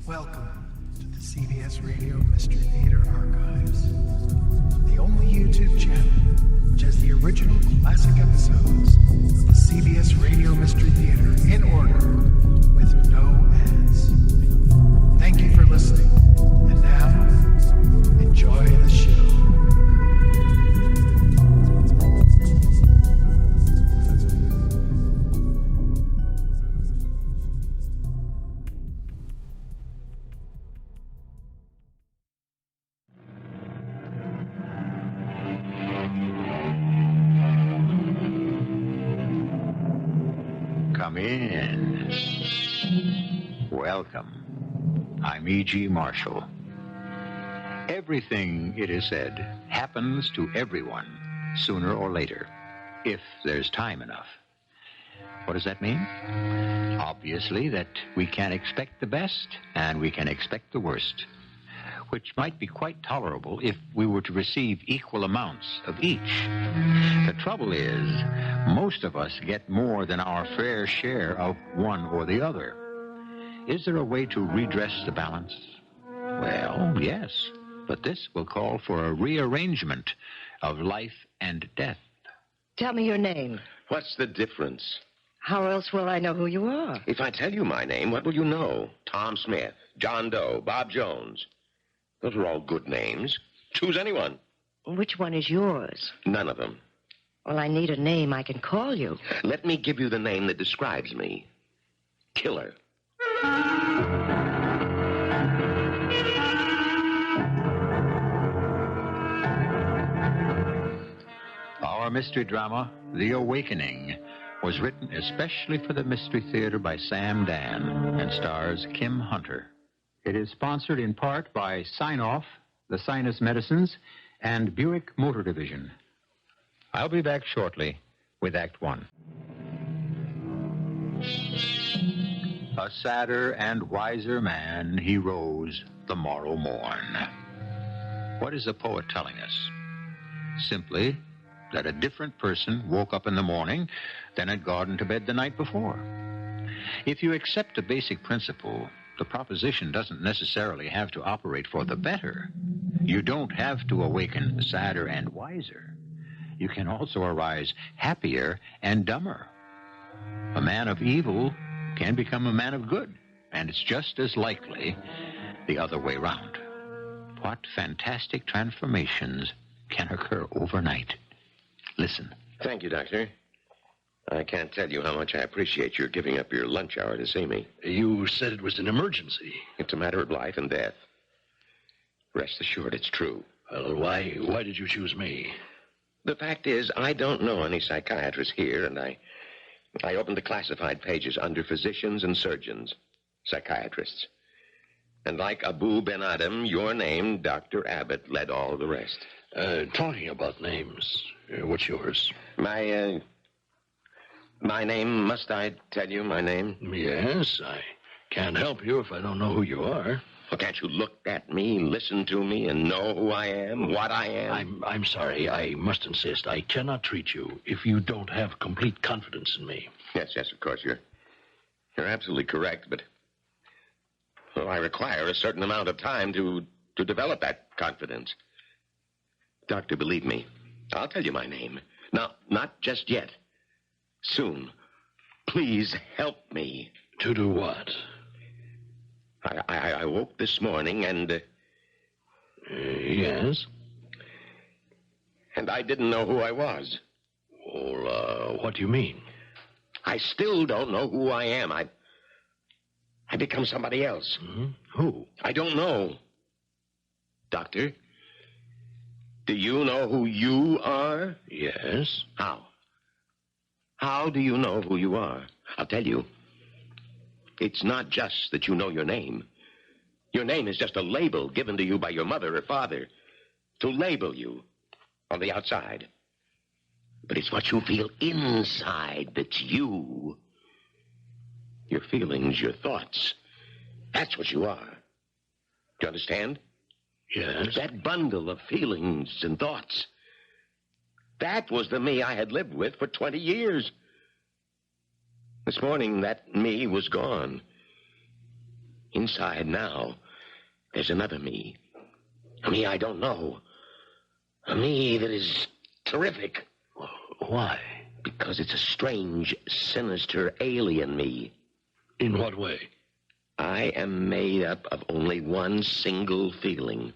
Welcome to the CBS Radio Mystery Theater Archives, the only YouTube channel which has the original classic episodes of the CBS Radio Mystery Theater in order with no ads. Thank you for listening, and now, enjoy the show. Come in. Welcome. I'm E.G. Marshall. Everything, it is said, happens to everyone sooner or later, if there's time enough. What does that mean? Obviously that we can expect the best and we can expect the worst, which might be quite tolerable if we were to receive equal amounts of each. The trouble is, most of us get more than our fair share of one or the other. Is there a way to redress the balance? Well, yes, but this will call for a rearrangement of life and death. Tell me your name. What's the difference? How else will I know who you are? If I tell you my name, what will you know? Tom Smith, John Doe, Bob Jones. Those are all good names. Choose anyone. Which one is yours? None of them. Well, I need a name I can call you. Let me give you the name that describes me. Killer. Our mystery drama, The Awakening, was written especially for the Mystery Theater by Sam Dann and stars Kim Hunter. It is sponsored in part by Sign-Off, the Sinus Medicines, and Buick Motor Division. I'll be back shortly with Act One. A sadder and wiser man, he rose the morrow morn. What is the poet telling us? Simply that a different person woke up in the morning than had gone to bed the night before. If you accept the basic principle, the proposition doesn't necessarily have to operate for the better. You don't have to awaken sadder and wiser. You can also arise happier and dumber. A man of evil can become a man of good, and it's just as likely the other way round. What fantastic transformations can occur overnight. Listen. Thank you, Doctor. I can't tell you how much I appreciate your giving up your lunch hour to see me. You said it was an emergency. It's a matter of life and death. Rest assured, it's true. Well, why did you choose me? The fact is, I don't know any psychiatrists here, and I opened the classified pages under physicians and surgeons, psychiatrists. And like Abu Ben Adam, your name, Dr. Abbott, led all the rest. Talking about names, what's yours? My name, must I tell you my name? Yes, I can't help you if I don't know who you are. Well, can't you look at me, listen to me, and know who I am, what I am? I'm sorry. I must insist. I cannot treat you if you don't have complete confidence in me. Yes, of course. You're absolutely correct, but well, I require a certain amount of time to develop that confidence. Doctor, believe me, I'll tell you my name. Now, not just yet. Soon. Please help me. To do what? I woke this morning and... Yes? And I didn't know who I was. Well, what do you mean? I still don't know who I am. I become somebody else. Mm-hmm. Who? I don't know. Doctor, do you know who you are? Yes. How? How do you know who you are? I'll tell you. It's not just that you know your name. Your name is just a label given to you by your mother or father to label you on the outside. But it's what you feel inside that's you. Your feelings, your thoughts. That's what you are. Do you understand? Yes. That bundle of feelings and thoughts. That was the me I had lived with for 20 years. This morning, that me was gone. Inside now, there's another me. A me I don't know. A me that is terrific. Why? Because it's a strange, sinister, alien me. In what way? I am made up of only one single feeling.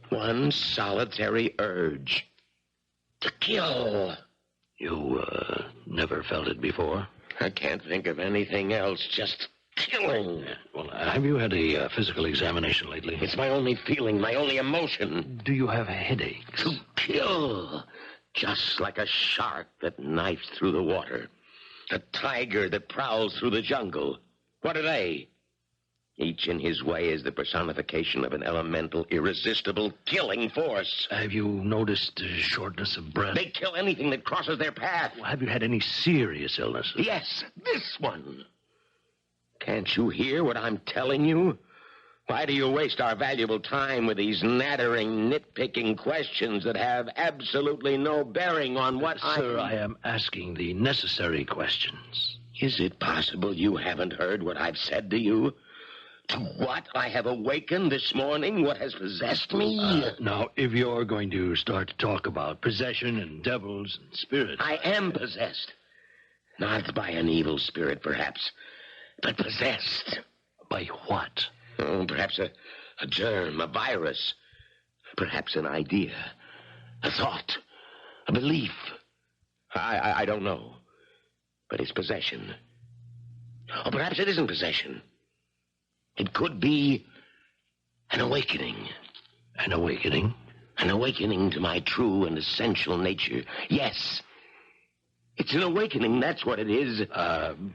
One solitary urge. To kill. You, never felt it before? I can't think of anything else. Just killing. Well, have you had a physical examination lately? It's my only feeling, my only emotion. Do you have headaches? To kill. Just like a shark that knifes through the water. A tiger that prowls through the jungle. What are they? Each in his way is the personification of an elemental, irresistible, killing force. Have you noticed shortness of breath? They kill anything that crosses their path. Well, have you had any serious illnesses? Yes, this one. Can't you hear what I'm telling you? Why do you waste our valuable time with these nattering, nitpicking questions that have absolutely no bearing on what Sir, I am asking the necessary questions. Is it possible you haven't heard what I've said to you? To what I have awakened this morning? What has possessed me? Now, if you're going to start to talk about possession and devils and spirits... I am possessed. Not by an evil spirit, perhaps, but possessed. By what? Oh, perhaps a germ, a virus. Perhaps an idea, a thought, a belief. I don't know. But it's possession. Or perhaps it isn't possession. It could be an awakening. An awakening? An awakening to my true and essential nature. Yes. It's an awakening, that's what it is.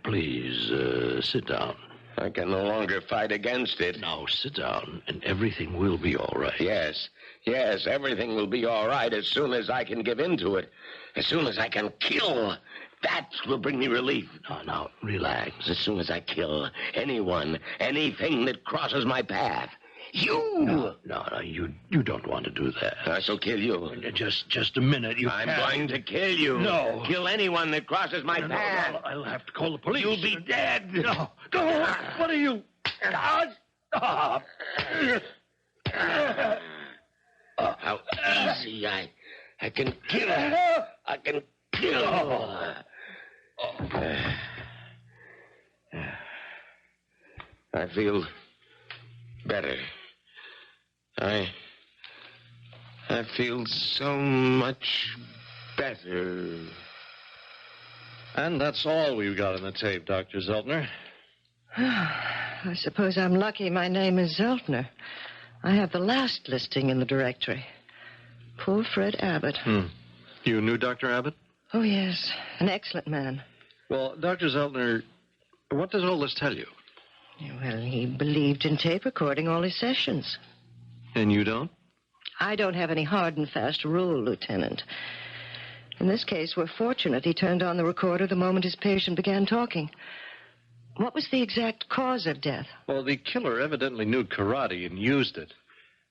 Please, sit down. I can no longer fight against it. Now, sit down, and everything will be all right. Yes, everything will be all right as soon as I can give in to it. As soon as I can kill. That will bring me relief. Now, relax. As soon as I kill anyone, anything that crosses my path. You! No, you don't want to do that. I shall kill you. Just a minute. I'm going to kill you. No. Kill anyone that crosses my path. No, I'll have to call the police. You'll be dead. No. What are you? Stop. How easy I can kill. I can kill. I feel better. I feel so much better. And that's all we've got on the tape, Dr. Zeltner. I suppose I'm lucky my name is Zeltner. I have the last listing in the directory. Poor Fred Abbott. You knew Dr. Abbott? Oh, yes. An excellent man. Well, Dr. Zeltner, what does all this tell you? Well, he believed in tape recording all his sessions. And you don't? I don't have any hard and fast rule, Lieutenant. In this case, we're fortunate he turned on the recorder the moment his patient began talking. What was the exact cause of death? Well, the killer evidently knew karate and used it.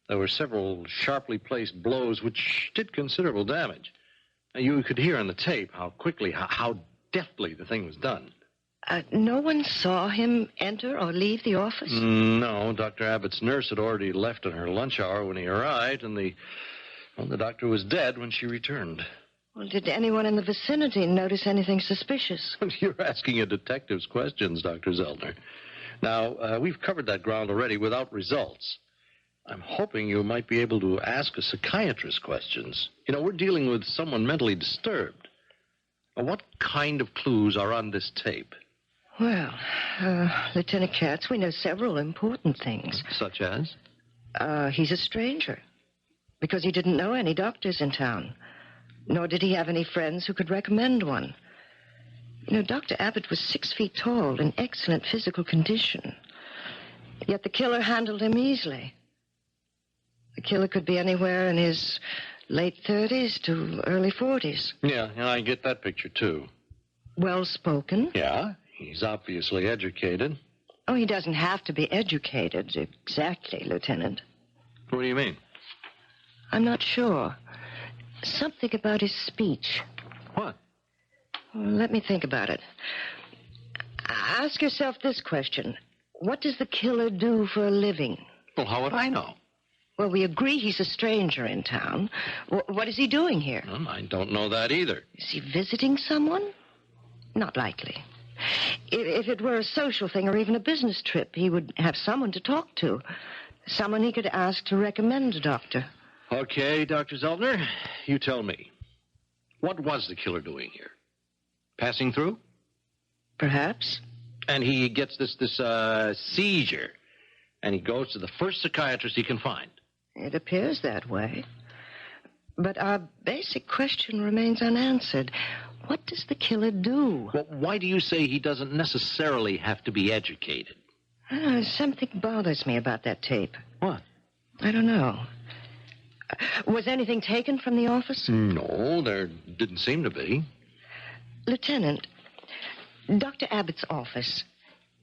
There were several sharply placed blows which did considerable damage. You could hear on the tape how quickly, how deftly the thing was done. No one saw him enter or leave the office? No, Dr. Abbott's nurse had already left on her lunch hour when he arrived, and the doctor was dead when she returned. Well, did anyone in the vicinity notice anything suspicious? You're asking a detective's questions, Dr. Zeltner. Now, we've covered that ground already without results. I'm hoping you might be able to ask a psychiatrist questions. You know, we're dealing with someone mentally disturbed. Now, what kind of clues are on this tape? Well, Lieutenant Katz, we know several important things. Such as? He's a stranger, because he didn't know any doctors in town, nor did he have any friends who could recommend one. You know, Dr. Abbott was 6 feet tall, in excellent physical condition, yet the killer handled him easily. The killer could be anywhere in his late 30s to early 40s. Yeah, I get that picture, too. Well-spoken. Yeah, he's obviously educated. Oh, he doesn't have to be educated exactly, Lieutenant. What do you mean? I'm not sure. Something about his speech. What? Well, let me think about it. Ask yourself this question. What does the killer do for a living? Well, how would I know? Well, we agree he's a stranger in town. What is he doing here? I don't know that either. Is he visiting someone? Not likely. If it were a social thing or even a business trip, he would have someone to talk to. Someone he could ask to recommend a doctor. Okay, Dr. Zeltner, you tell me. What was the killer doing here? Passing through? Perhaps. And he gets this seizure, and he goes to the first psychiatrist he can find. It appears that way. But our basic question remains unanswered. What does the killer do? Well, why do you say he doesn't necessarily have to be educated? Something bothers me about that tape. What? I don't know. Was anything taken from the office? No, there didn't seem to be. Lieutenant, Dr. Abbott's office,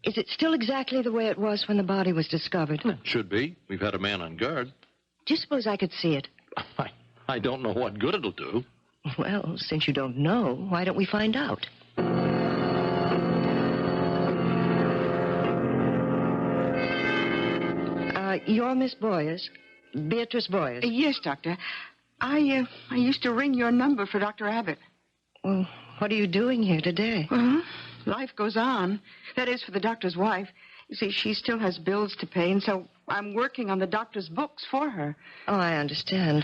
is it still exactly the way it was when the body was discovered? It should be. We've had a man on guard. Do you suppose I could see it? I don't know what good it'll do. Well, since you don't know, why don't we find out? You're Miss Boyers? Beatrice Boyers? Yes, Doctor. I used to ring your number for Dr. Abbott. Well, what are you doing here today? Well, life goes on. That is, for the doctor's wife. You see, she still has bills to pay, and so I'm working on the doctor's books for her. Oh, I understand.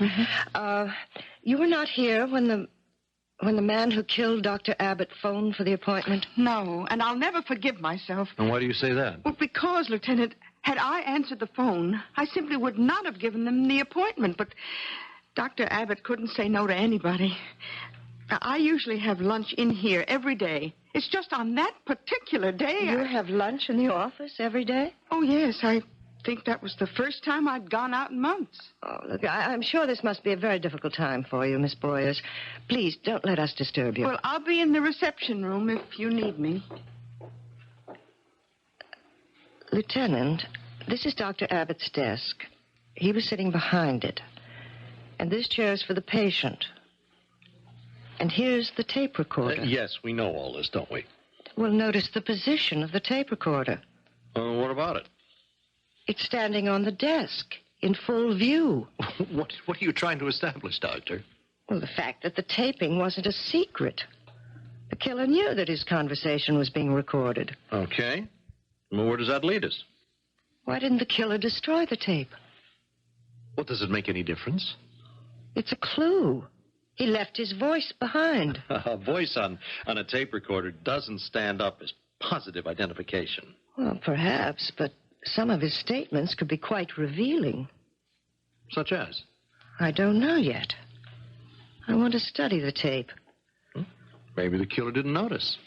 You were not here when the man who killed Dr. Abbott phoned for the appointment? No, and I'll never forgive myself. And why do you say that? Well, because, Lieutenant, had I answered the phone, I simply would not have given them the appointment. But Dr. Abbott couldn't say no to anybody. I usually have lunch in here every day. It's just on that particular day. You have lunch in the office every day? Oh, yes. I think that was the first time I'd gone out in months. Oh, look, I'm sure this must be a very difficult time for you, Miss Boyers. Please, don't let us disturb you. Well, I'll be in the reception room if you need me. Lieutenant, this is Dr. Abbott's desk. He was sitting behind it. And this chair is for the patient. And here's the tape recorder. Yes, we know all this, don't we? Well, notice the position of the tape recorder. What about it? It's standing on the desk, in full view. What are you trying to establish, Doctor? Well, the fact that the taping wasn't a secret. The killer knew that his conversation was being recorded. Okay. Well, where does that lead us? Why didn't the killer destroy the tape? Well, does it make any difference? It's a clue. He left his voice behind. A voice on a tape recorder doesn't stand up as positive identification. Well, perhaps, but some of his statements could be quite revealing. Such as? I don't know yet. I want to study the tape. Maybe the killer didn't notice.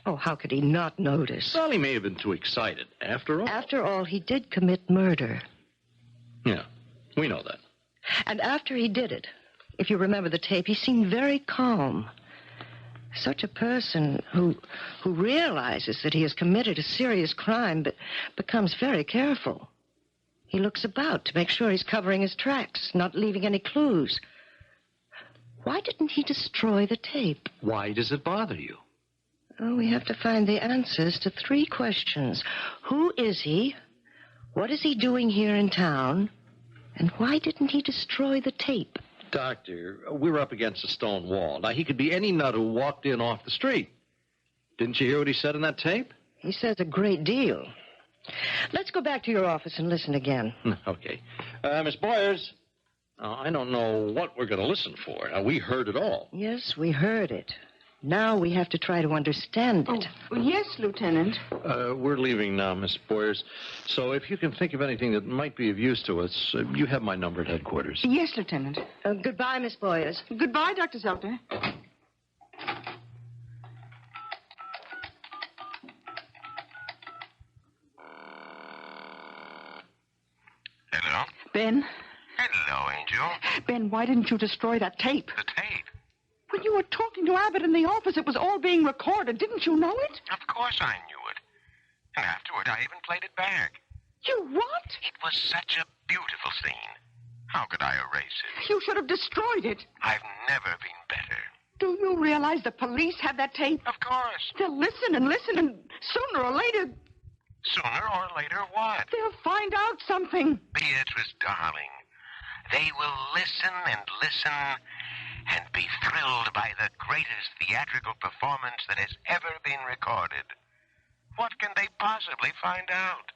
Oh, how could he not notice? Well, he may have been too excited. After all. After all, he did commit murder. Yeah, we know that. And after he did it, if you remember the tape, he seemed very calm. Such a person who realizes that he has committed a serious crime but becomes very careful. He looks about to make sure he's covering his tracks, not leaving any clues. Why didn't he destroy the tape? Why does it bother you? Oh, we have to find the answers to 3 questions. Who is he? What is he doing here in town? And why didn't he destroy the tape? Doctor, we're up against a stone wall. Now, he could be any nut who walked in off the street. Didn't you hear what he said in that tape? He says a great deal. Let's go back to your office and listen again. Okay. Miss Boyers, I don't know what we're going to listen for. We heard it all. Yes, we heard it. Now we have to try to understand it. Oh, yes, Lieutenant. We're leaving now, Miss Boyers. So if you can think of anything that might be of use to us, you have my number at headquarters. Yes, Lieutenant. Goodbye, Miss Boyers. Goodbye, Dr. Zeltner. Hello? Ben? Hello, Angel. Ben, why didn't you destroy that tape? The tape? When you were talking to Abbott in the office, it was all being recorded. Didn't you know it? Of course I knew it. And afterward, I even played it back. You what? It was such a beautiful scene. How could I erase it? You should have destroyed it. I've never been better. Do you realize the police have that tape? Of course. They'll listen, and sooner or later... Sooner or later, what? They'll find out something. Beatrice, darling, they will listen and listen and be thrilled by the greatest theatrical performance that has ever been recorded. What can they possibly find out?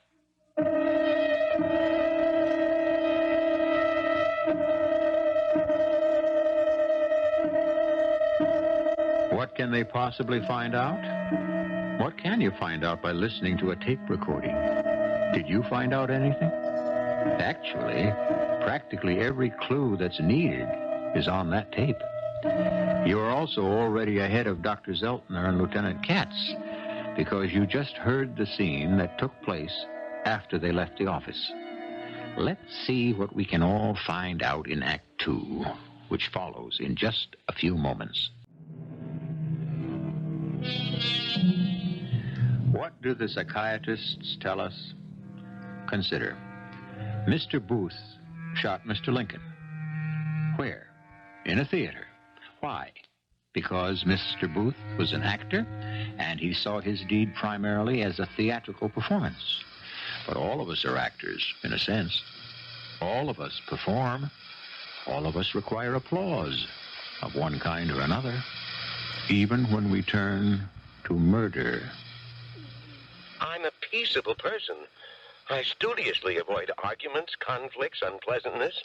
What can they possibly find out? What can you find out by listening to a tape recording? Did you find out anything? Actually, practically every clue that's needed is on that tape. You are also already ahead of Dr. Zeltner and Lieutenant Katz because you just heard the scene that took place after they left the office. Let's see what we can all find out in Act 2, which follows in just a few moments. What do the psychiatrists tell us? Consider. Mr. Booth shot Mr. Lincoln. Where? In a theater. Why? Because Mr. Booth was an actor, and he saw his deed primarily as a theatrical performance. But all of us are actors, in a sense. All of us perform. All of us require applause of one kind or another, even when we turn to murder. I'm a peaceable person. I studiously avoid arguments, conflicts, unpleasantness.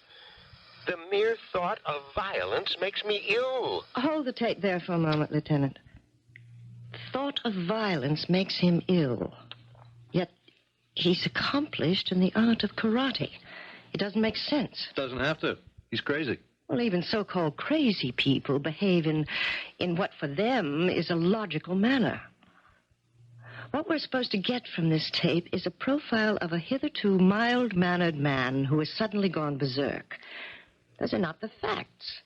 The mere thought of violence makes me ill. Hold the tape there for a moment, Lieutenant. Thought of violence makes him ill. Yet he's accomplished in the art of karate. It doesn't make sense. Doesn't have to. He's crazy. Well, even so-called crazy people behave in what for them is a logical manner. What we're supposed to get from this tape is a profile of a hitherto mild-mannered man who has suddenly gone berserk. Those are not the facts.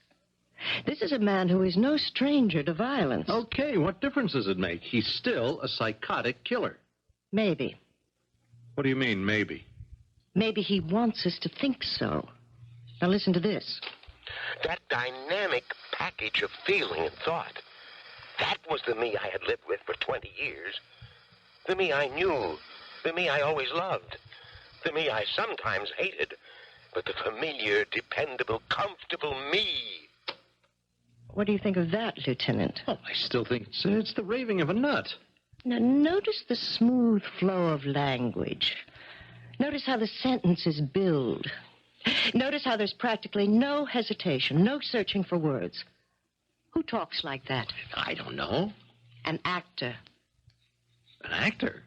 This is a man who is no stranger to violence. Okay, what difference does it make? He's still a psychotic killer. Maybe. What do you mean, maybe? Maybe he wants us to think so. Now listen to this. That dynamic package of feeling and thought, that was the me I had lived with for 20 years. The me I knew. The me I always loved. The me I sometimes hated. But the familiar, dependable, comfortable me. What do you think of that, Lieutenant? Oh, I still think it's the raving of a nut. Now, notice the smooth flow of language. Notice how the sentences build. Notice how there's practically no hesitation, no searching for words. Who talks like that? I don't know. An actor. An actor?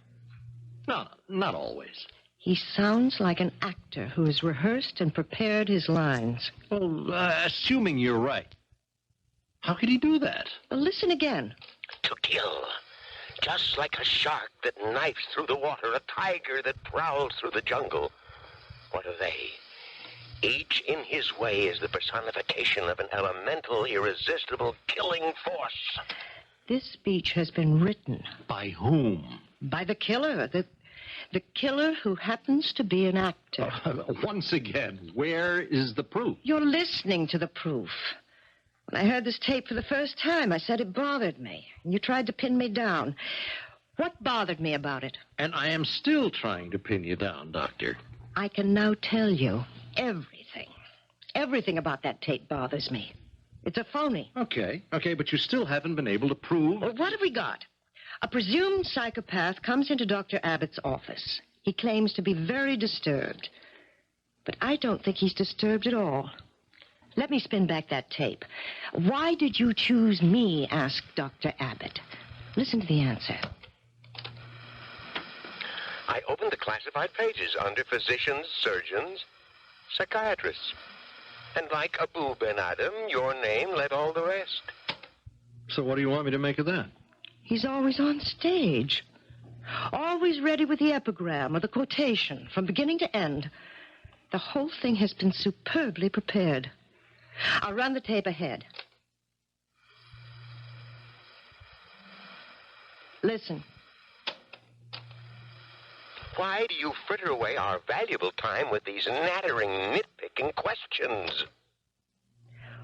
No, not always. He sounds like an actor who has rehearsed and prepared his lines. Well, assuming you're right. How could he do that? Well, listen again. To kill. Just like a shark that knifes through the water, a tiger that prowls through the jungle. What are they? Each in his way is the personification of an elemental, irresistible killing force. This speech has been written. By whom? By the killer. The killer who happens to be an actor. Once again, where is the proof? You're listening to the proof. When I heard this tape for the first time, I said it bothered me. And you tried to pin me down. What bothered me about it? And I am still trying to pin you down, Doctor. I can now tell you everything. Everything about that tape bothers me. It's a phony. Okay, but you still haven't been able to prove... Well, what have we got? A presumed psychopath comes into Dr. Abbott's office. He claims to be very disturbed. But I don't think he's disturbed at all. Let me spin back that tape. Why did you choose me? Asked Dr. Abbott. Listen to the answer. I opened the classified pages under physicians, surgeons, psychiatrists. And like Abu Ben Adam, your name led all the rest. So what do you want me to make of that? He's always on stage. Always ready with the epigram or the quotation from beginning to end. The whole thing has been superbly prepared. I'll run the tape ahead. Listen. Why do you fritter away our valuable time with these nattering, nitpicking questions?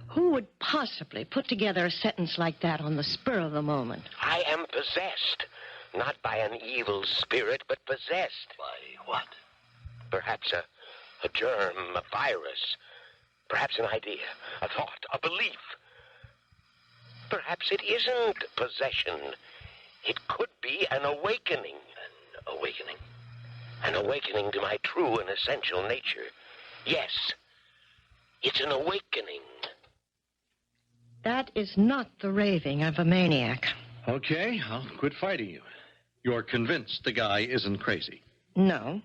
Who would possibly put together a sentence like that on the spur of the moment? I am possessed. not by an evil spirit, but possessed. By what? Perhaps a germ, a virus. Perhaps an idea, a thought, a belief. Perhaps it isn't possession. It could be an awakening. An awakening? An awakening to my true and essential nature. Yes, it's an awakening. That is not the raving of a maniac. Okay, I'll quit fighting you. You're convinced the guy isn't crazy. No,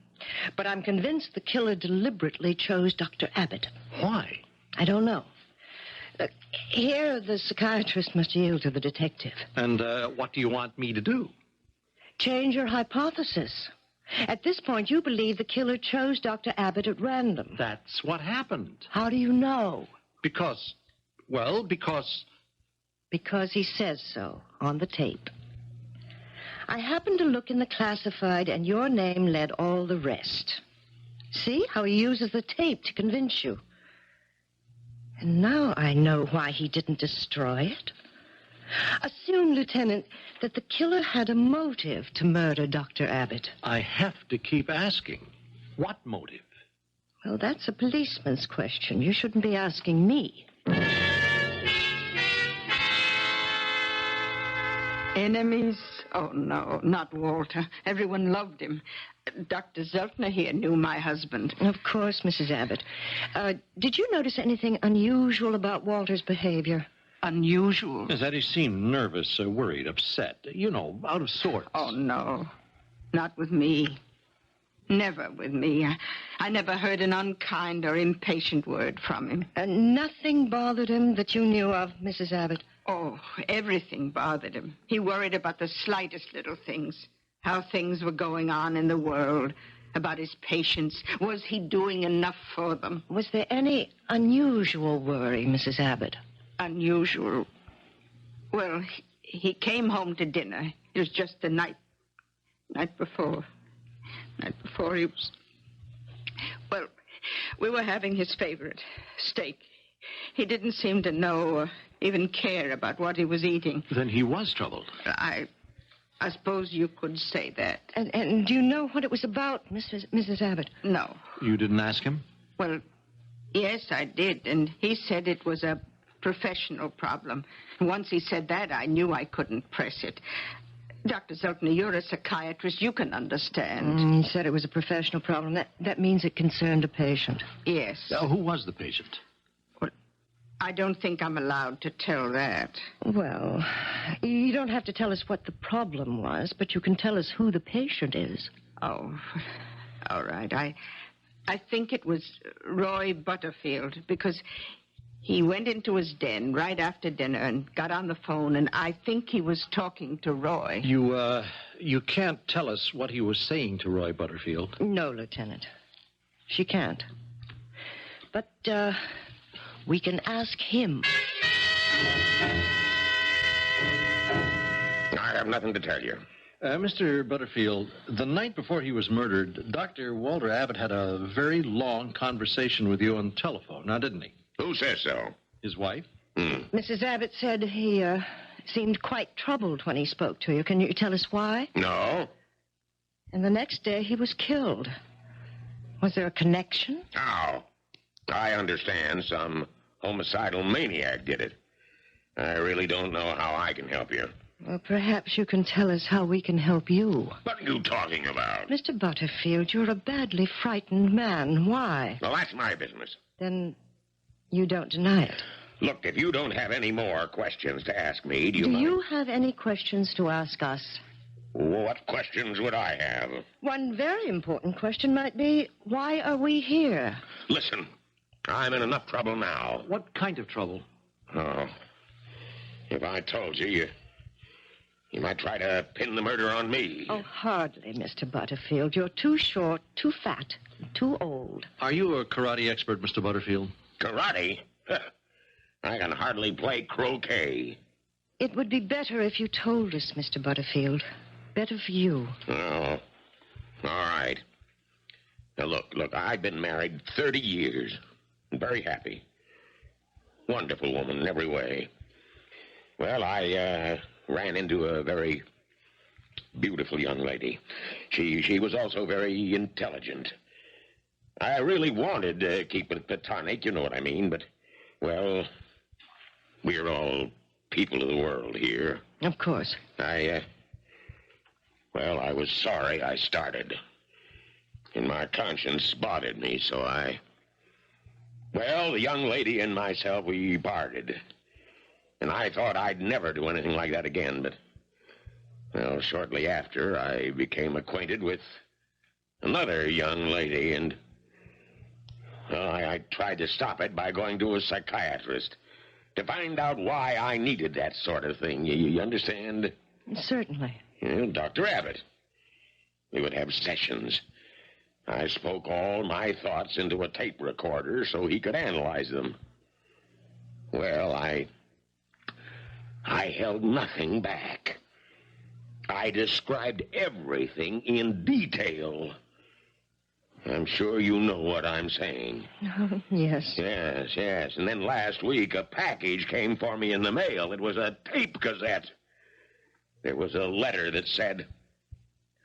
but I'm convinced the killer deliberately chose Dr. Abbott. Why? I don't know. Here, the psychiatrist must yield to the detective. And what do you want me to do? Change your hypothesis. At this point, you believe the killer chose Dr. Abbott at random. That's what happened. How do you know? Because... Because he says so on the tape. I happened to look in the classified, and your name led all the rest. See how he uses the tape to convince you. And now I know why he didn't destroy it. Assume, Lieutenant, that the killer had a motive to murder Dr. Abbott. I have to keep asking. What motive? Well, that's a policeman's question. You shouldn't be asking me. Enemies? Oh, no, not Walter. Everyone loved him. Dr. Zeltner here knew my husband. Of course, Mrs. Abbott. Did you notice anything unusual about Walter's behavior? Unusual? Is that he seemed nervous, worried, upset. You know, out of sorts. Oh, no. Not with me. Never with me. I never heard an unkind or impatient word from him. Nothing bothered him that you knew of, Mrs. Abbott? Oh, everything bothered him. He worried about the slightest little things. How things were going on in the world. About his patients. Was he doing enough for them? Was there any unusual worry, Mrs. Abbott? Unusual? Well, he came home to dinner. It was just the night before. Night before he was... Well, we were having his favorite, steak. He didn't seem to know or even care about what he was eating. Then he was troubled. I suppose you could say that. And do you know what it was about, Mrs. Abbott? No. You didn't ask him? Well, yes, I did, and he said it was a professional problem. And once he said that, I knew I couldn't press it. Dr. Zeltner, you're a psychiatrist. You can understand. He said it was a professional problem. That means it concerned a patient. Yes. Who was the patient? Well, I don't think I'm allowed to tell that. Well, you don't have to tell us what the problem was, but you can tell us who the patient is. Oh, all right. I think it was Roy Butterfield, because he went into his den right after dinner and got on the phone, and I think he was talking to Roy. You can't tell us what he was saying to Roy Butterfield. No, Lieutenant. She can't. But, we can ask him. I have nothing to tell you. Mr. Butterfield, the night before he was murdered, Dr. Walter Abbott had a very long conversation with you on the telephone, now didn't he? Who says so? His wife? Mrs. Abbott said he seemed quite troubled when he spoke to you. Can you tell us why? No. And the next day he was killed. Was there a connection? Oh, I understand. Some homicidal maniac did it. I really don't know how I can help you. Well, perhaps you can tell us how we can help you. What are you talking about? Mr. Butterfield, you're a badly frightened man. Why? Well, that's my business. Then you don't deny it. Look, if you don't have any more questions to ask me, do Do mind? you have any questions to ask us? What questions would I have? One very important question might be, why are we here? Listen, I'm in enough trouble now. What kind of trouble? Oh, if I told you, you might try to pin the murder on me. Oh, hardly, Mr. Butterfield. You're too short, too fat, too old. Are you a karate expert, Mr. Butterfield? Karate? I can hardly play croquet. It would be better if you told us, Mr. Butterfield. Better for you. Oh, all right. Now, look, I've been married 30 years. Very happy. Wonderful woman in every way. Well, I ran into a very beautiful young lady. She was also very intelligent. I really wanted to keep it platonic, you know what I mean, but, well, we're all people of the world here. Of course. I was sorry I started. And my conscience bothered me, so the young lady and myself, we parted. And I thought I'd never do anything like that again, but, well, shortly after, I became acquainted with another young lady, and, well, I tried to stop it by going to a psychiatrist to find out why I needed that sort of thing. You understand? Certainly. Dr. Abbott. We would have sessions. I spoke all my thoughts into a tape recorder so he could analyze them. Well, I held nothing back. I described everything in detail. I'm sure you know what I'm saying. Yes. Yes. And then last week, a package came for me in the mail. It was a tape cassette. There was a letter that said,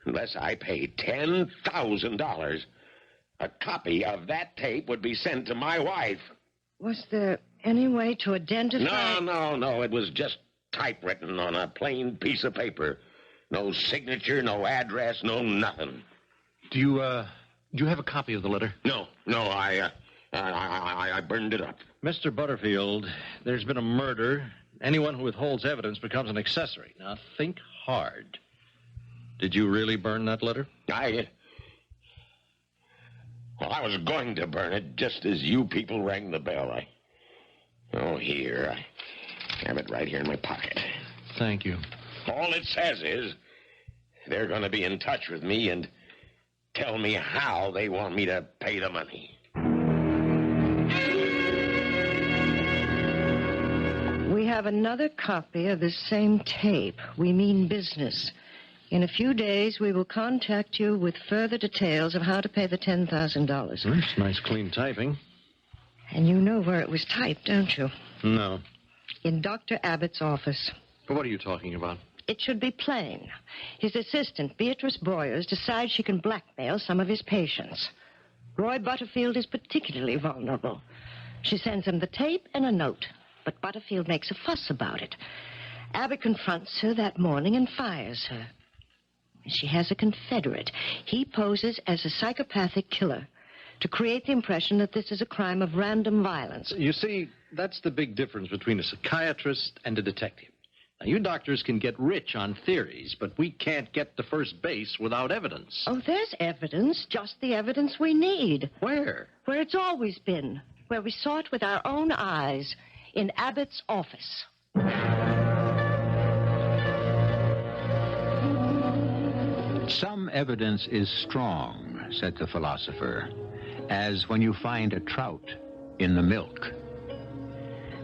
unless I paid $10,000, a copy of that tape would be sent to my wife. Was there any way to identify... No. It was just typewritten on a plain piece of paper. No signature, no address, no nothing. Do you have a copy of the letter? No, I burned it up. Mr. Butterfield, there's been a murder. Anyone who withholds evidence becomes an accessory. Now, think hard. Did you really burn that letter? I was going to burn it just as you people rang the bell. Here. I have it right here in my pocket. Thank you. All it says is they're going to be in touch with me and tell me how they want me to pay the money. We have another copy of this same tape. We mean business. In a few days, we will contact you with further details of how to pay the $10,000. That's nice, clean typing. And you know where it was typed, don't you? No. In Dr. Abbott's office. But what are you talking about? It should be plain. His assistant, Beatrice Boyers, decides she can blackmail some of his patients. Roy Butterfield is particularly vulnerable. She sends him the tape and a note, but Butterfield makes a fuss about it. Abbott confronts her that morning and fires her. She has a confederate. He poses as a psychopathic killer to create the impression that this is a crime of random violence. You see, that's the big difference between a psychiatrist and a detective. Now, you doctors can get rich on theories, but we can't get to first base without evidence. Oh, there's evidence, just the evidence we need. Where? Where it's always been, where we saw it with our own eyes, in Abbott's office. Some evidence is strong, said the philosopher, as when you find a trout in the milk.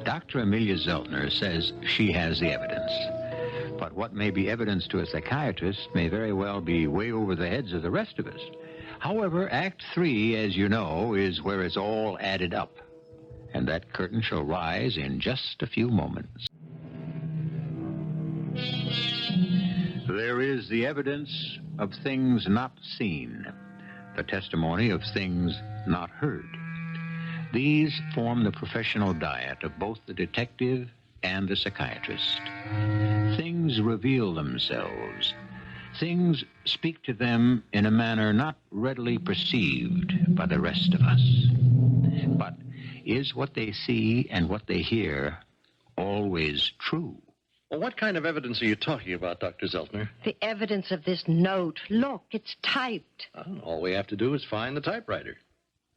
Dr. Amelia Zeltner says she has the evidence. But what may be evidence to a psychiatrist may very well be way over the heads of the rest of us. However, Act 3, as you know, is where it's all added up. And that curtain shall rise in just a few moments. There is the evidence of things not seen, the testimony of things not heard. These form the professional diet of both the detective and the psychiatrist. Things reveal themselves. Things speak to them in a manner not readily perceived by the rest of us. But is what they see and what they hear always true? Well, what kind of evidence are you talking about, Dr. Zeltner? The evidence of this note. Look, it's typed. All we have to do is find the typewriter.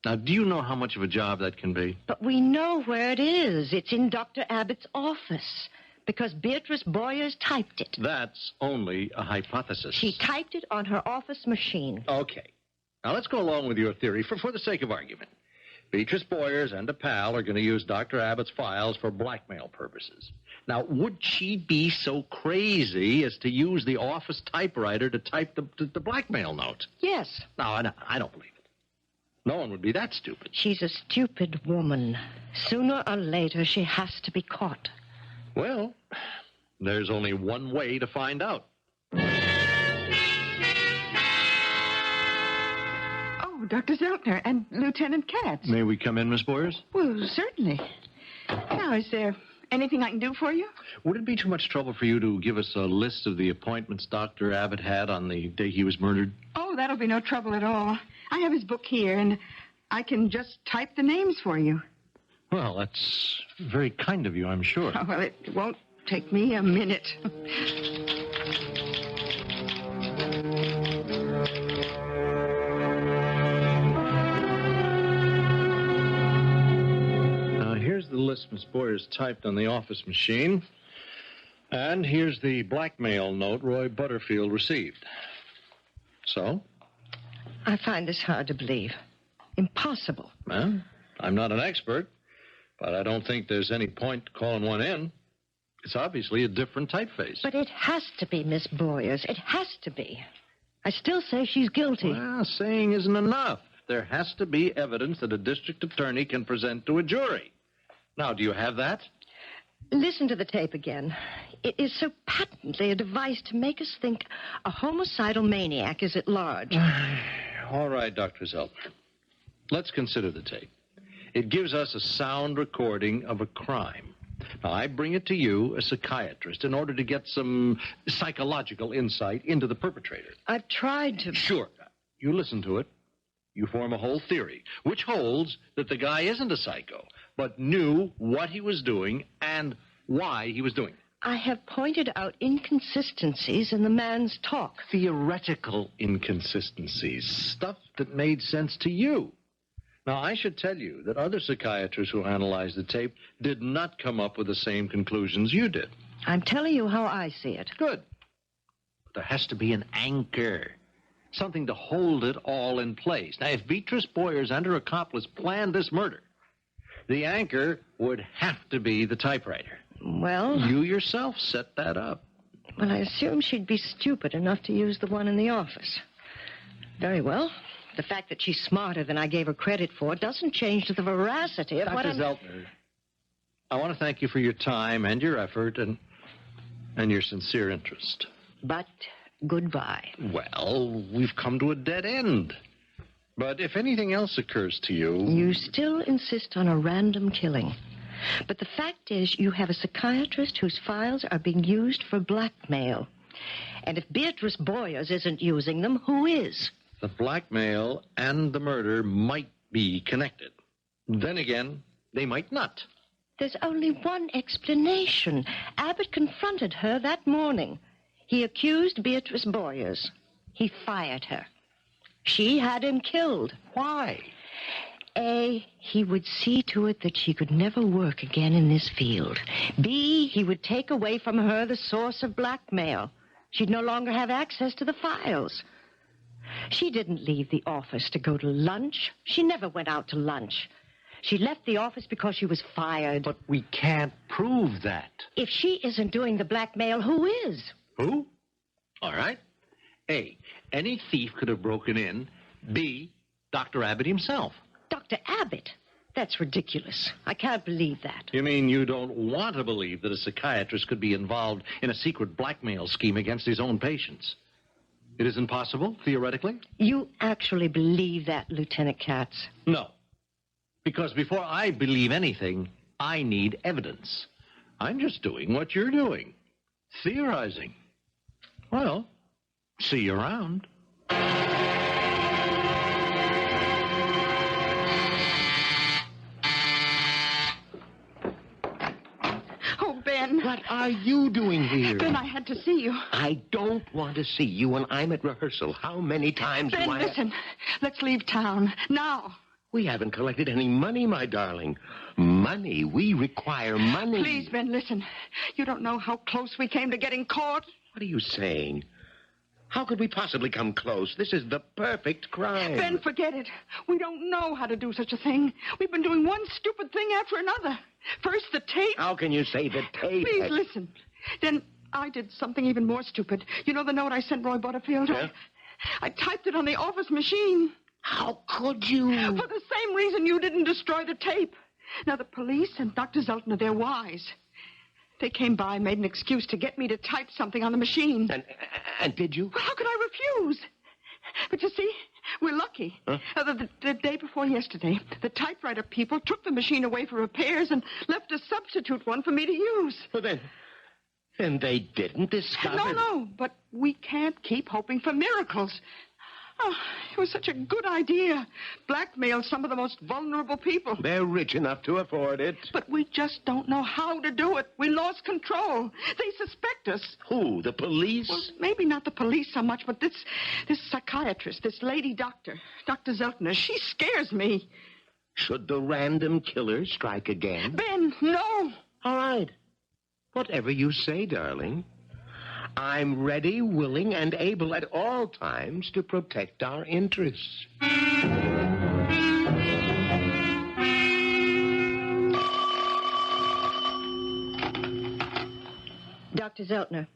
Now, do you know how much of a job that can be? But we know where it is. It's in Dr. Abbott's office, because Beatrice Boyers typed it. That's only a hypothesis. She typed it on her office machine. Okay. Now, let's go along with your theory for the sake of argument. Beatrice Boyers and a pal are going to use Dr. Abbott's files for blackmail purposes. Now, would she be so crazy as to use the office typewriter to type the blackmail note? Yes. No, I don't believe it. No one would be that stupid. She's a stupid woman. Sooner or later, she has to be caught. Well, there's only one way to find out. Dr. Zeltner and Lieutenant Katz. May we come in, Miss Boyers? Well, certainly. Now, is there anything I can do for you? Would it be too much trouble for you to give us a list of the appointments Dr. Abbott had on the day he was murdered? Oh, that'll be no trouble at all. I have his book here, and I can just type the names for you. Well, that's very kind of you, I'm sure. Oh, well, it won't take me a minute. Here's the list Miss Boyers typed on the office machine. And here's the blackmail note Roy Butterfield received. So? I find this hard to believe. Impossible. Well, I'm not an expert, but I don't think there's any point calling one in. It's obviously a different typeface. But it has to be, Miss Boyers. It has to be. I still say she's guilty. Well, saying isn't enough. There has to be evidence that a district attorney can present to a jury. Now, do you have that? Listen to the tape again. It is so patently a device to make us think a homicidal maniac is at large. All right, Dr. Zeltner. Let's consider the tape. It gives us a sound recording of a crime. Now, I bring it to you, a psychiatrist, in order to get some psychological insight into the perpetrator. I've tried to... Sure. You listen to it. You form a whole theory, which holds that the guy isn't a psycho, but knew what he was doing and why he was doing it. I have pointed out inconsistencies in the man's talk. Theoretical inconsistencies, stuff that made sense to you. Now, I should tell you that other psychiatrists who analyzed the tape did not come up with the same conclusions you did. I'm telling you how I see it. Good. But there has to be an anchor. Something to hold it all in place. Now, if Beatrice Boyers and her accomplice planned this murder, the anchor would have to be the typewriter. Well... You yourself set that up. Well, I assume she'd be stupid enough to use the one in the office. Very well. The fact that she's smarter than I gave her credit for doesn't change the veracity of what Dr. Zeltner, I want to thank you for your time and your effort and your sincere interest. But... goodbye. Well, we've come to a dead end. But if anything else occurs to you... You still insist on a random killing. But the fact is, you have a psychiatrist whose files are being used for blackmail. And if Beatrice Boyers isn't using them, who is? The blackmail and the murder might be connected. Then again, they might not. There's only one explanation. Abbott confronted her that morning. He accused Beatrice Boyers. He fired her. She had him killed. Why? A, he would see to it that she could never work again in this field. B, he would take away from her the source of blackmail. She'd no longer have access to the files. She didn't leave the office to go to lunch. She never went out to lunch. She left the office because she was fired. But we can't prove that. If she isn't doing the blackmail, who is? Who? All right. A, any thief could have broken in. B, Dr. Abbott himself. Dr. Abbott? That's ridiculous. I can't believe that. You mean you don't want to believe that a psychiatrist could be involved in a secret blackmail scheme against his own patients? It isn't possible, theoretically? You actually believe that, Lieutenant Katz? No. Because before I believe anything, I need evidence. I'm just doing what you're doing. Theorizing. Well, see you around. Oh, Ben. What are you doing here? Ben, I had to see you. I don't want to see you when I'm at rehearsal. How many times Ben, do I... listen. Let's leave town. Now. We haven't collected any money, my darling. Money. We require money. Please, Ben, listen. You don't know how close we came to getting caught. What are you saying? How could we possibly come close? This is the perfect crime. Ben, forget it. We don't know how to do such a thing. We've been doing one stupid thing after another. First, the tape. How can you say the tape? Please, listen. Then I did something even more stupid. You know the note I sent Roy Butterfield? Yeah? I typed it on the office machine. How could you? For the same reason you didn't destroy the tape. Now, the police and Dr. Zeltner, they're wise. They came by, made an excuse to get me to type something on the machine. And did you? Well, how could I refuse? But you see, we're lucky. Huh? The day before yesterday, the typewriter people took the machine away for repairs and left a substitute one for me to use. Well, then they didn't discover... No, but we can't keep hoping for miracles. Oh, it was such a good idea. Blackmail some of the most vulnerable people. They're rich enough to afford it. But we just don't know how to do it. We lost control. They suspect us. Who, the police? Well, maybe not the police so much, but this psychiatrist, this lady doctor, Dr. Zeltner, she scares me. Should the random killer strike again? Ben, no. All right. Whatever you say, darling. I'm ready, willing, and able at all times to protect our interests. Dr. Zeltner.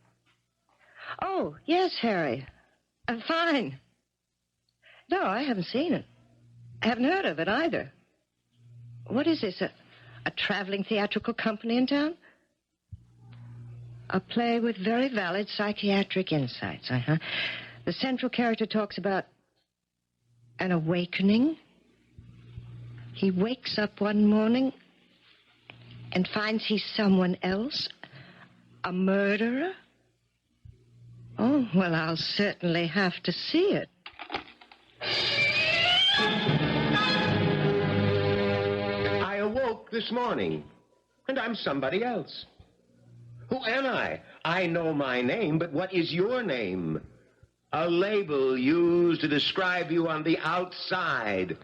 Oh, yes, Harry. Fine. No, I haven't seen it. I haven't heard of it either. What is this, a traveling theatrical company in town? A play with very valid psychiatric insights, The central character talks about an awakening. He wakes up one morning and finds he's someone else, a murderer. Oh, well, I'll certainly have to see it. I awoke this morning, and I'm somebody else. Who am I? I know my name, but what is your name? A label used to describe you on the outside.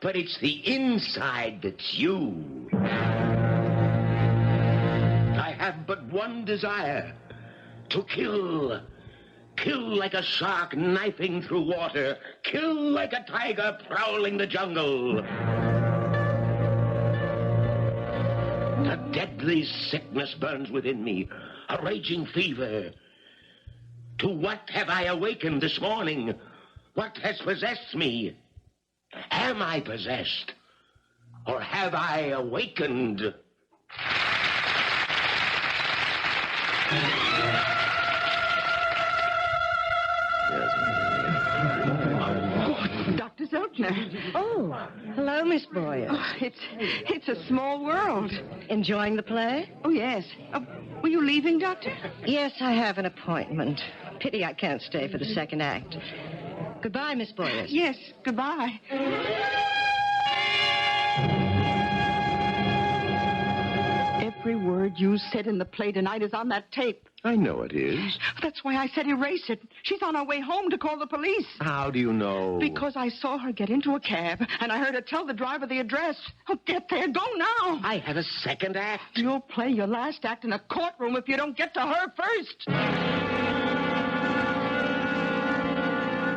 But it's the inside that's you. I have but one desire. To kill. Kill like a shark knifing through water. Kill like a tiger prowling the jungle. A deadly sickness burns within me, a raging fever. To what have I awakened this morning? What has possessed me? Am I possessed? Or have I awakened? Dr. Zeltner. Oh, hello, Miss Boyer. Oh, it's a small world. Enjoying the play? Oh, yes. Were you leaving, Doctor? Yes, I have an appointment. Pity I can't stay for the second act. Goodbye, Miss Boyer. Yes, goodbye. Every word you said in the play tonight is on that tape. I know it is. That's why I said erase it. She's on her way home to call the police. How do you know? Because I saw her get into a cab, and I heard her tell the driver the address. Oh, get there. Go now. I have a second act. You'll play your last act in a courtroom if you don't get to her first.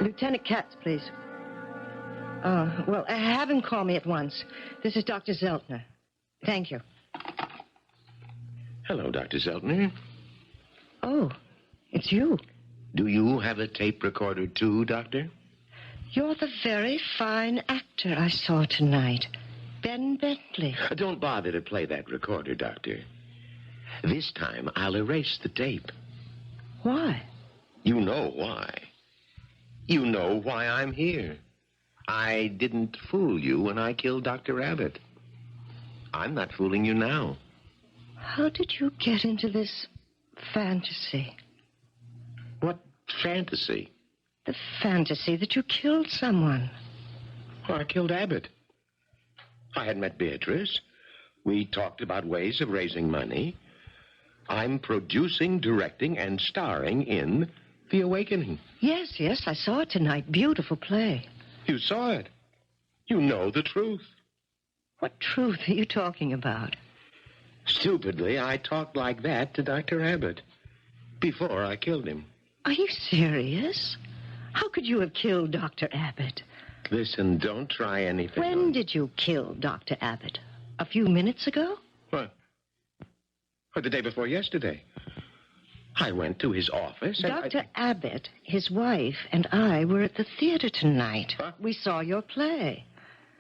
Lieutenant Katz, please. Well, have him call me at once. This is Dr. Zeltner. Thank you. Hello, Dr. Zeltner. Oh, it's you. Do you have a tape recorder too, Doctor? You're the very fine actor I saw tonight. Ben Bentley. Don't bother to play that recorder, Doctor. This time, I'll erase the tape. Why? You know why. You know why I'm here. I didn't fool you when I killed Dr. Abbott. I'm not fooling you now. How did you get into this fantasy? What fantasy? The fantasy that you killed someone. Well, I killed Abbott. I had met Beatrice. We talked about ways of raising money. I'm producing, directing, and starring in The Awakening. Yes, I saw it tonight. Beautiful play. You saw it. You know the truth. What truth are you talking about? Stupidly, I talked like that to Dr. Abbott before I killed him. Are you serious? How could you have killed Dr. Abbott? Listen, don't try anything. When did you kill Dr. Abbott? A few minutes ago? What? Or the day before yesterday. I went to his office and Dr. Abbott, his wife, and I were at the theater tonight. Huh? We saw your play.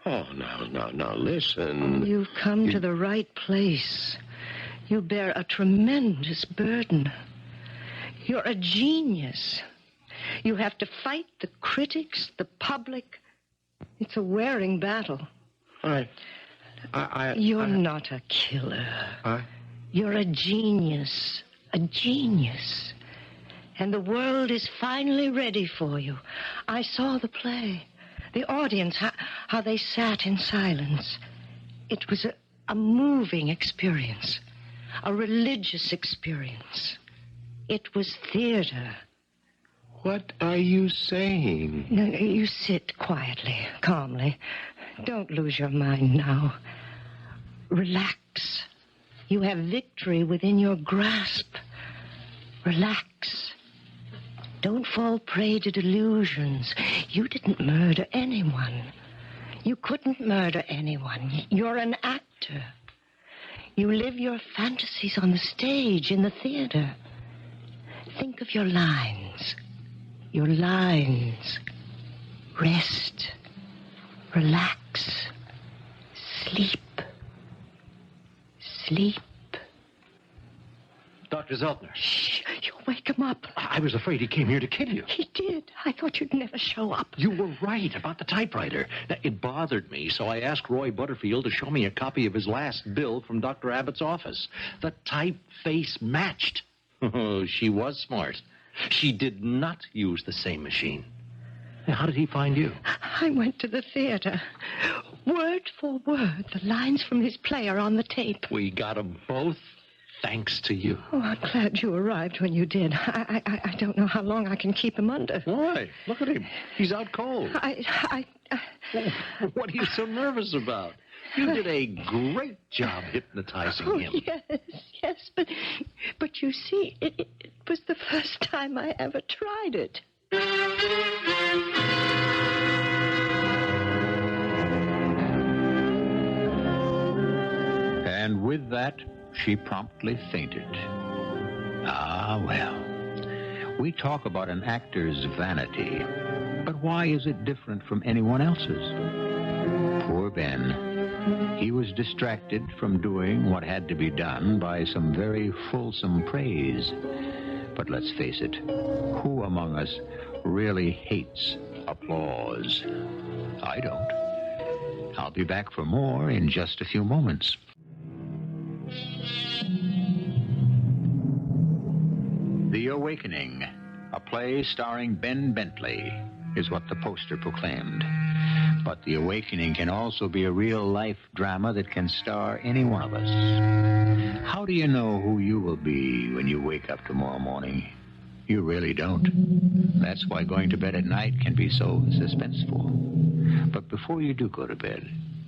Oh, now, listen. You've come to the right place. You bear a tremendous burden. You're a genius. You have to fight the critics, the public. It's a wearing battle. You're not a killer. You're a genius. A genius. And the world is finally ready for you. I saw the play. The audience, how they sat in silence. It was a moving experience. A religious experience. It was theater. What are you saying? No, you sit quietly, calmly. Don't lose your mind now. Relax. You have victory within your grasp. Relax. Don't fall prey to delusions. You didn't murder anyone. You couldn't murder anyone. You're an actor. You live your fantasies on the stage, in the theater. Think of your lines. Your lines. Rest. Relax. Sleep. Sleep. Dr. Zeltner. Shh, you'll wake him up. I was afraid he came here to kill you. He did. I thought you'd never show up. You were right about the typewriter. It bothered me, so I asked Roy Butterfield to show me a copy of his last bill from Dr. Abbott's office. The typeface matched. Oh, she was smart. She did not use the same machine. How did he find you? I went to the theater. Word for word, the lines from his play are on the tape. We got them both thanks to you. Oh, I'm glad you arrived when you did. I don't know how long I can keep him under. Why? Look at him. He's out cold. What are you so nervous about? You did a great job hypnotizing him. Yes, but you see, it was the first time I ever tried it. And with that, she promptly fainted. Ah, well. We talk about an actor's vanity, but why is it different from anyone else's? Poor Ben. He was distracted from doing what had to be done by some very fulsome praise. But let's face it, who among us really hates applause? I don't. I'll be back for more in just a few moments. The Awakening, a play starring Ben Bentley, is what the poster proclaimed. But The Awakening can also be a real-life drama that can star any one of us. How do you know who you will be when you wake up tomorrow morning? You really don't. That's why going to bed at night can be so suspenseful. But before you do go to bed,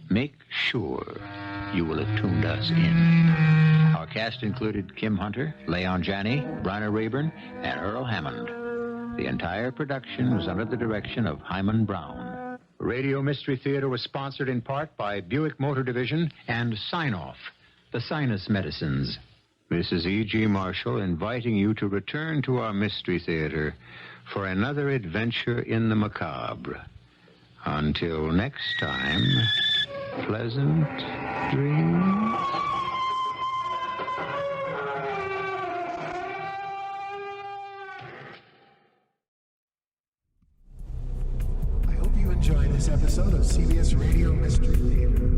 make sure you will have tuned us in. Our cast included Kim Hunter, Leon Janney, Bryna Raeburn, and Earl Hammond. The entire production was under the direction of Hyman Brown. Radio Mystery Theater was sponsored in part by Buick Motor Division and Sign-Off, the sinus medicines. This is E.G. Marshall inviting you to return to our Mystery Theater for another adventure in the macabre. Until next time, pleasant dreams. Enjoyed this episode of CBS Radio Mystery Theater.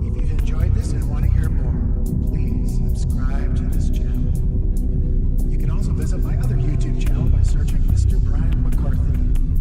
If you've enjoyed this and want to hear more, please subscribe to this channel. You can also visit my other YouTube channel by searching Mr. Brian McCarthy.